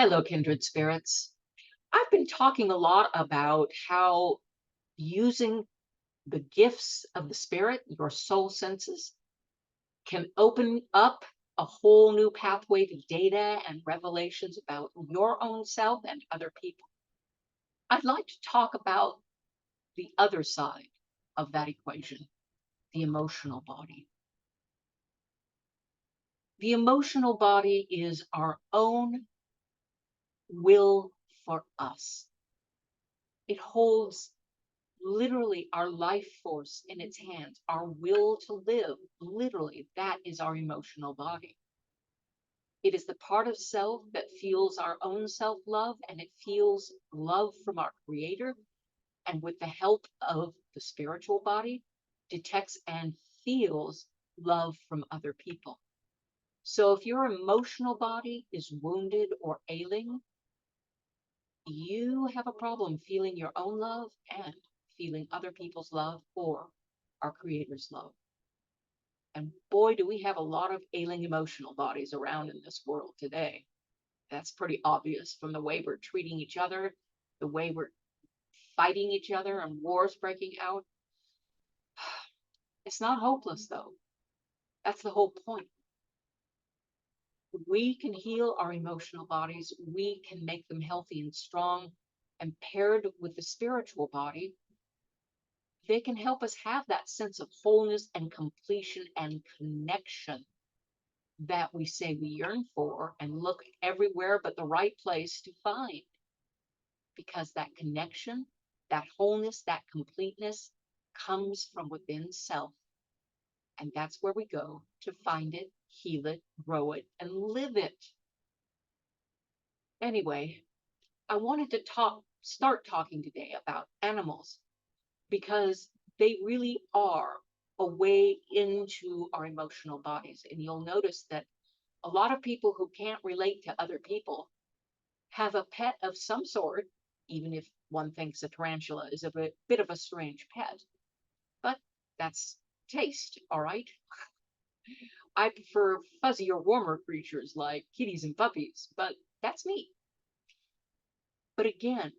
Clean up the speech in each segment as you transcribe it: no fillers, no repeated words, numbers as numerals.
Hello, kindred spirits. I've been talking a lot about how using the gifts of the spirit, your soul senses, can open up a whole new pathway to data and revelations about your own self and other people. I'd like to talk about the other side of that equation, the emotional body. The emotional body is our own will for us. It holds literally our life force in its hands, our will to live. Literally, that is our emotional body. It is the part of self that feels our own self love and it feels love from our creator. And with the help of the spiritual body, detects and feels love from other people. So if your emotional body is wounded or ailing, you have a problem feeling your own love and feeling other people's love or our creator's love. And boy, do we have a lot of ailing emotional bodies around in this world today. That's pretty obvious from the way we're treating each other, the way we're fighting each other and wars breaking out. It's not hopeless, though. That's the whole point. We can heal our emotional bodies, we can make them healthy and strong, and paired with the spiritual body, they can help us have that sense of wholeness and completion and connection that we say we yearn for and look everywhere but the right place to find. Because that connection, that wholeness, that completeness comes from within self. And that's where we go to find it, heal it, grow it, and live it. Anyway, I wanted to start talking today about animals because they really are a way into our emotional bodies. And you'll notice that a lot of people who can't relate to other people have a pet of some sort, even if one thinks a tarantula is a bit of a strange pet. But that's taste, all right? I prefer fuzzier, warmer creatures like kitties and puppies, but that's me. But again,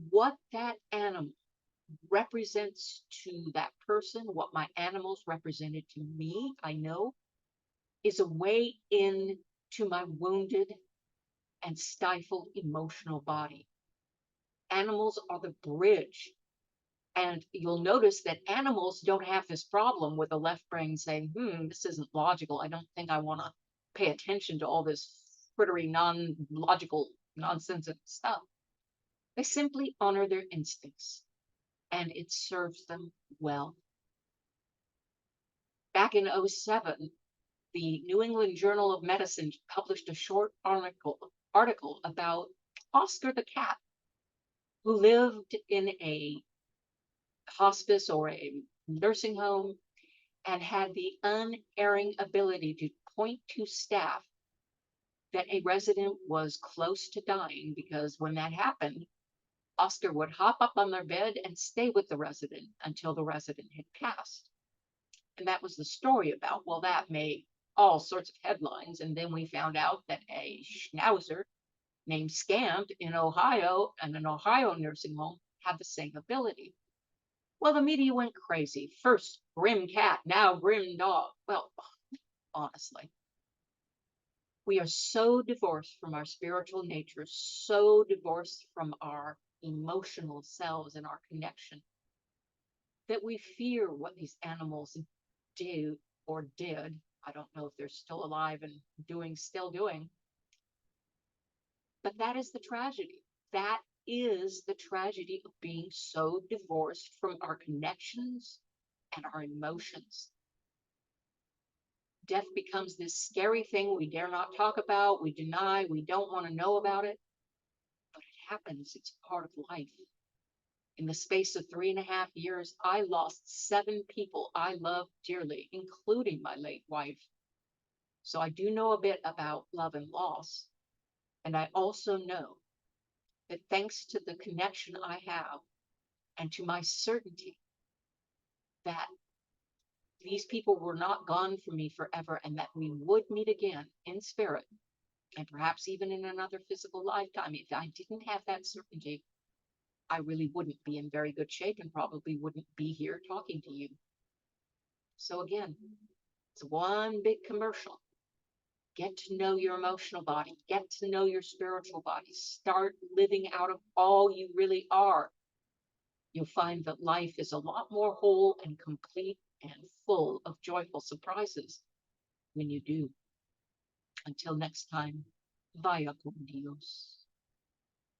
what that animal represents to that person, what my animals represented to me, I know, is a way in to my wounded and stifled emotional body. Animals are the bridge. And you'll notice that animals don't have this problem with the left brain saying, this isn't logical. I don't think I want to pay attention to all this frittery, non logical, nonsensical stuff. They simply honor their instincts and it serves them well. Back in '07, the New England Journal of Medicine published a short article about Oscar the cat, who lived in a hospice or a nursing home and had the unerring ability to point to staff that a resident was close to dying, because when that happened, Oscar would hop up on their bed and stay with the resident until the resident had passed. And that was the story about. Well, that made all sorts of headlines. And then we found out that a schnauzer named Scamp in Ohio, and an Ohio nursing home, had the same ability. Well, the media went crazy. First grim cat, now grim dog. Well, honestly, we are so divorced from our spiritual nature, so divorced from our emotional selves and our connection, that we fear what these animals do or did. I don't know if they're still alive and still doing. But that is the tragedy. That is the tragedy of being so divorced from our connections and our emotions. Death becomes this scary thing we dare not talk about, we deny, we don't want to know about it. But it happens, it's part of life. In the space of 3.5 years, I lost 7 people I loved dearly, including my late wife. So I do know a bit about love and loss. And I also know that thanks to the connection I have and to my certainty that these people were not gone from me forever and that we would meet again in spirit, and perhaps even in another physical lifetime. If I didn't have that certainty, I really wouldn't be in very good shape and probably wouldn't be here talking to you. So again, it's one big commercial. Get to know your emotional body, get to know your spiritual body, start living out of all you really are. You'll find that life is a lot more whole and complete and full of joyful surprises when you do. Until next time, vaya con Dios.